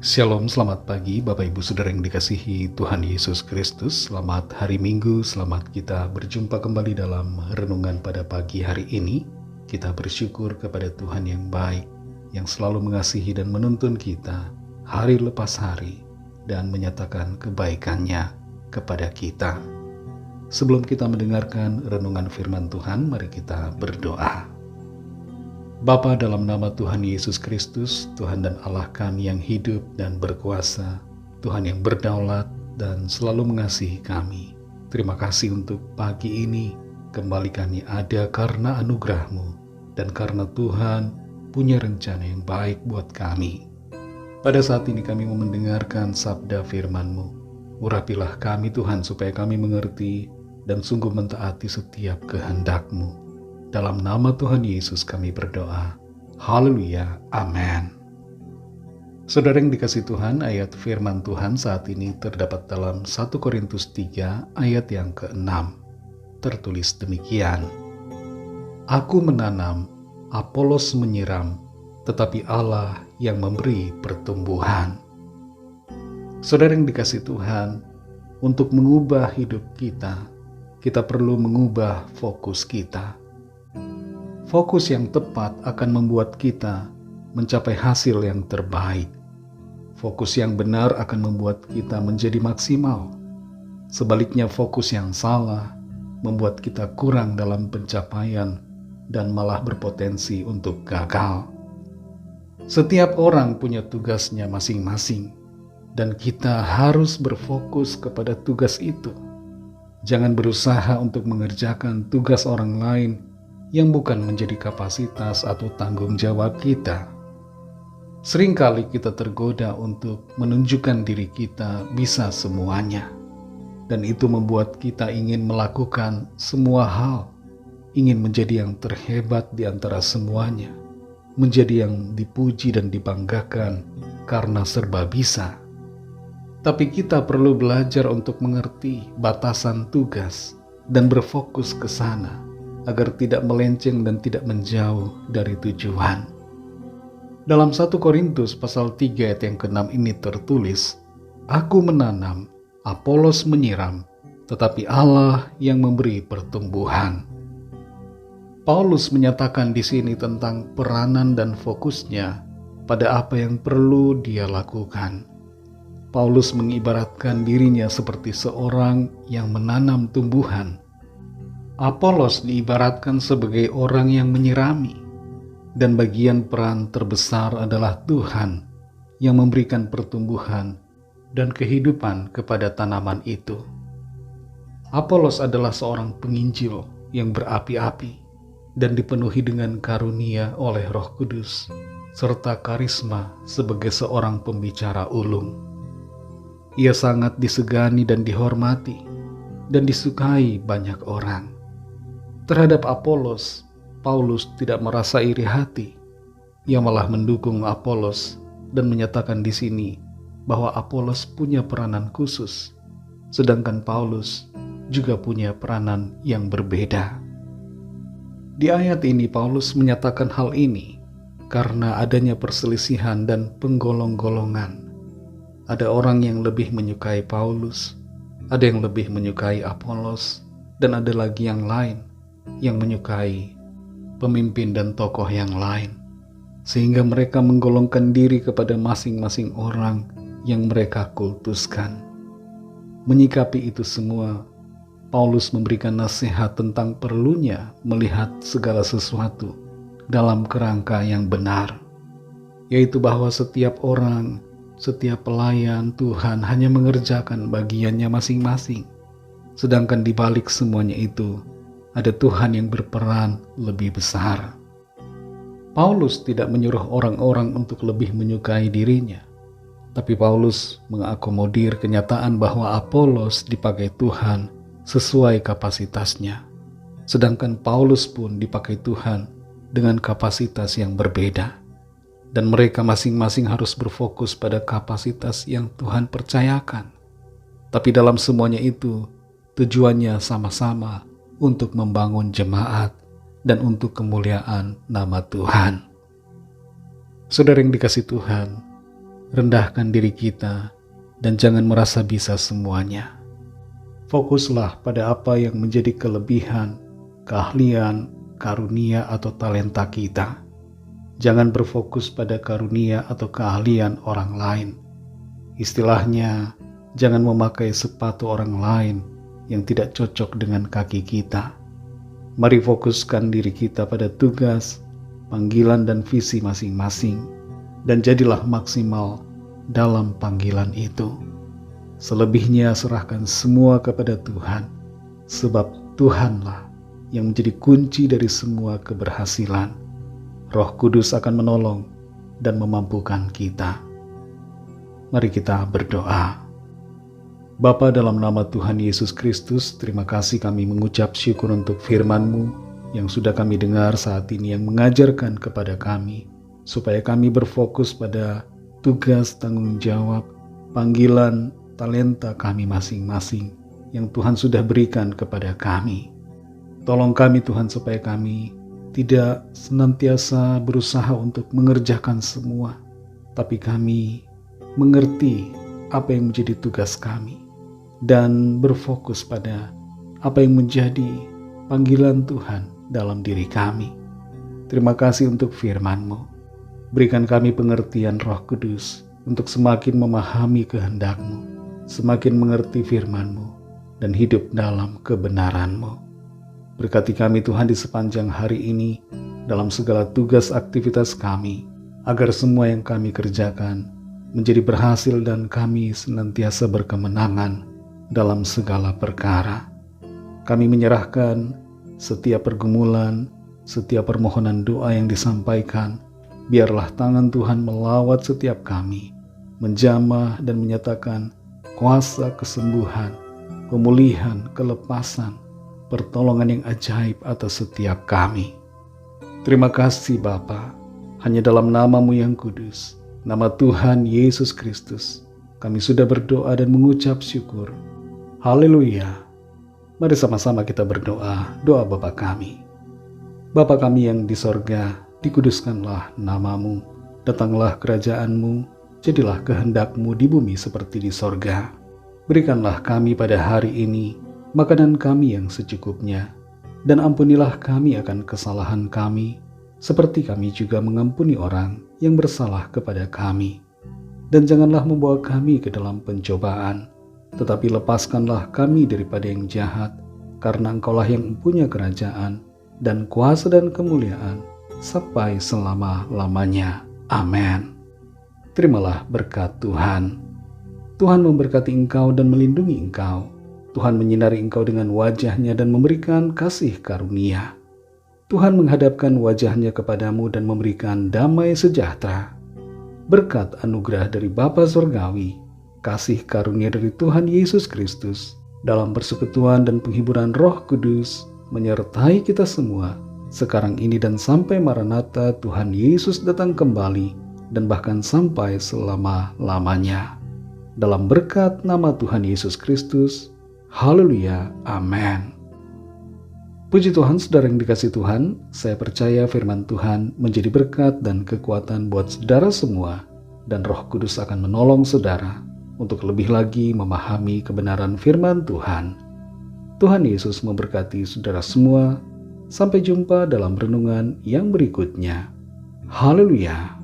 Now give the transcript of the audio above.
Shalom, selamat pagi Bapak Ibu Saudara yang dikasihi Tuhan Yesus Kristus. Selamat hari Minggu, selamat kita berjumpa kembali dalam renungan pada pagi hari ini. Kita bersyukur kepada Tuhan yang baik, yang selalu mengasihi dan menuntun kita hari lepas hari dan menyatakan kebaikannya kepada kita. Sebelum kita mendengarkan renungan firman Tuhan, mari kita berdoa. Bapa, dalam nama Tuhan Yesus Kristus, Tuhan dan Allah kami yang hidup dan berkuasa, Tuhan yang berdaulat dan selalu mengasihi kami. Terima kasih untuk pagi ini, kembali kami ada karena anugerah-Mu, dan karena Tuhan punya rencana yang baik buat kami. Pada saat ini kami mau mendengarkan sabda firman-Mu. Urapilah kami Tuhan supaya kami mengerti dan sungguh mentaati setiap kehendak-Mu. Dalam nama Tuhan Yesus kami berdoa. Haleluya. Amin. Saudara yang dikasihi Tuhan, ayat firman Tuhan saat ini terdapat dalam 1 Korintus 3 ayat yang ke-6. Tertulis demikian. Aku menanam, Apolos menyiram, tetapi Allah yang memberi pertumbuhan. Saudara yang dikasihi Tuhan, untuk mengubah hidup kita perlu mengubah fokus kita. Fokus yang tepat akan membuat kita mencapai hasil yang terbaik. Fokus yang benar akan membuat kita menjadi maksimal. Sebaliknya, fokus yang salah membuat kita kurang dalam pencapaian dan malah berpotensi untuk gagal. Setiap orang punya tugasnya masing-masing, dan kita harus berfokus kepada tugas itu. Jangan berusaha untuk mengerjakan tugas orang lain yang bukan menjadi kapasitas atau tanggung jawab kita. Seringkali kita tergoda untuk menunjukkan diri kita bisa semuanya, dan itu membuat kita ingin melakukan semua hal, ingin menjadi yang terhebat di antara semuanya, menjadi yang dipuji dan dibanggakan karena serba bisa. Tapi kita perlu belajar untuk mengerti batasan tugas dan berfokus ke sana, agar tidak melenceng dan tidak menjauh dari tujuan. Dalam 1 Korintus pasal 3 ayat yang ke-6 ini tertulis, Aku menanam, Apolos menyiram, tetapi Allah yang memberi pertumbuhan. Paulus menyatakan di sini tentang peranan dan fokusnya pada apa yang perlu dia lakukan. Paulus mengibaratkan dirinya seperti seorang yang menanam tumbuhan. Apolos diibaratkan sebagai orang yang menyirami, dan bagian peran terbesar adalah Tuhan yang memberikan pertumbuhan dan kehidupan kepada tanaman itu. Apolos adalah seorang penginjil yang berapi-api dan dipenuhi dengan karunia oleh Roh Kudus, serta karisma sebagai seorang pembicara ulung. Ia sangat disegani dan dihormati, dan disukai banyak orang. Terhadap Apolos, Paulus tidak merasa iri hati. Ia malah mendukung Apolos dan menyatakan di sini bahwa Apolos punya peranan khusus, sedangkan Paulus juga punya peranan yang berbeda. Di ayat ini Paulus menyatakan hal ini karena adanya perselisihan dan penggolong-golongan. Ada orang yang lebih menyukai Paulus, ada yang lebih menyukai Apolos, dan ada lagi yang lain yang menyukai pemimpin dan tokoh yang lain, sehingga mereka menggolongkan diri kepada masing-masing orang yang mereka kultuskan. Menyikapi itu semua, Paulus memberikan nasihat tentang perlunya melihat segala sesuatu dalam kerangka yang benar, yaitu bahwa setiap orang, setiap pelayan Tuhan hanya mengerjakan bagiannya masing-masing, sedangkan di balik semuanya itu ada Tuhan yang berperan lebih besar. Paulus tidak menyuruh orang-orang untuk lebih menyukai dirinya, tapi Paulus mengakomodir kenyataan bahwa Apolos dipakai Tuhan sesuai kapasitasnya, sedangkan Paulus pun dipakai Tuhan dengan kapasitas yang berbeda, dan mereka masing-masing harus berfokus pada kapasitas yang Tuhan percayakan. Tapi dalam semuanya itu, tujuannya sama-sama untuk membangun jemaat dan untuk kemuliaan nama Tuhan. Saudara yang dikasihi Tuhan, rendahkan diri kita, dan jangan merasa bisa semuanya. Fokuslah pada apa yang menjadi kelebihan, keahlian, karunia atau talenta kita. Jangan berfokus pada karunia atau keahlian orang lain. Istilahnya, jangan memakai sepatu orang lain yang tidak cocok dengan kaki kita. Mari fokuskan diri kita pada tugas, panggilan dan visi masing-masing, dan jadilah maksimal dalam panggilan itu. Selebihnya serahkan semua kepada Tuhan, sebab Tuhanlah yang menjadi kunci dari semua keberhasilan. Roh Kudus akan menolong dan memampukan kita. Mari kita berdoa. Bapa, dalam nama Tuhan Yesus Kristus, terima kasih kami mengucap syukur untuk firman-Mu yang sudah kami dengar saat ini, yang mengajarkan kepada kami, supaya kami berfokus pada tugas, tanggung jawab, panggilan, talenta kami masing-masing yang Tuhan sudah berikan kepada kami. Tolong kami Tuhan supaya kami tidak senantiasa berusaha untuk mengerjakan semua, tapi kami mengerti apa yang menjadi tugas kami dan berfokus pada apa yang menjadi panggilan Tuhan dalam diri kami. Terima kasih untuk firman-Mu. Berikan kami pengertian Roh Kudus untuk semakin memahami kehendak-Mu, semakin mengerti firman-Mu, dan hidup dalam kebenaran-Mu. Berkati kami Tuhan di sepanjang hari ini, dalam segala tugas aktivitas kami, agar semua yang kami kerjakan menjadi berhasil dan kami senantiasa berkemenangan dalam segala perkara. Kami menyerahkan setiap pergumulan, setiap permohonan doa yang disampaikan. Biarlah tangan Tuhan melawat setiap kami, menjamah dan menyatakan kuasa kesembuhan, pemulihan, kelepasan, pertolongan yang ajaib atas setiap kami. Terima kasih Bapa, hanya dalam nama-Mu yang kudus, nama Tuhan Yesus Kristus, kami sudah berdoa dan mengucap syukur. Haleluya. Mari sama-sama kita berdoa, doa Bapa kami. Bapa kami yang di sorga, dikuduskanlah nama-Mu, datanglah kerajaan-Mu, jadilah kehendak-Mu di bumi seperti di sorga. Berikanlah kami pada hari ini makanan kami yang secukupnya, dan ampunilah kami akan kesalahan kami, seperti kami juga mengampuni orang yang bersalah kepada kami. Dan janganlah membawa kami ke dalam pencobaan, tetapi lepaskanlah kami daripada yang jahat, karena Engkaulah yang mempunyai kerajaan, dan kuasa dan kemuliaan, sampai selama-lamanya. Amin. Terimalah berkat Tuhan. Tuhan memberkati engkau dan melindungi engkau. Tuhan menyinari engkau dengan wajah-Nya dan memberikan kasih karunia. Tuhan menghadapkan wajah-Nya kepadamu dan memberikan damai sejahtera. Berkat anugerah dari Bapa Surgawi, kasih karunia dari Tuhan Yesus Kristus, dalam persekutuan dan penghiburan Roh Kudus, menyertai kita semua, sekarang ini dan sampai Maranatha Tuhan Yesus datang kembali, dan bahkan sampai selama-lamanya. Dalam berkat nama Tuhan Yesus Kristus, haleluya, amin. Puji Tuhan, saudara yang dikasihi Tuhan, saya percaya firman Tuhan menjadi berkat dan kekuatan buat saudara semua, dan Roh Kudus akan menolong saudara untuk lebih lagi memahami kebenaran firman Tuhan. Tuhan Yesus memberkati saudara semua. Sampai jumpa dalam renungan yang berikutnya. Haleluya.